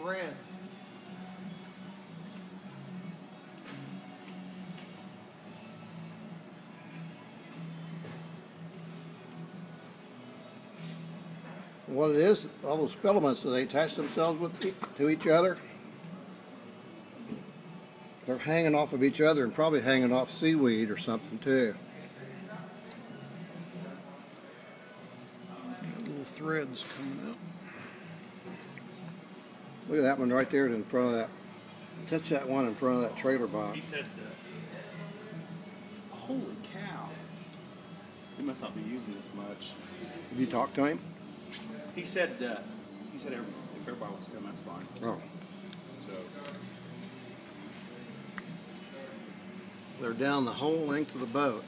thread. What it is, all those filaments, they attach themselves to each other. They're hanging off of each other and probably hanging off seaweed or something too. Little threads coming out. Look at that one right there in front of that. Touch that one in front of that trailer box. He said, holy cow. He must not be using this much. Have you talked to him? He said if everybody wants to come, that's fine. Oh. So They're down the whole length of the boat.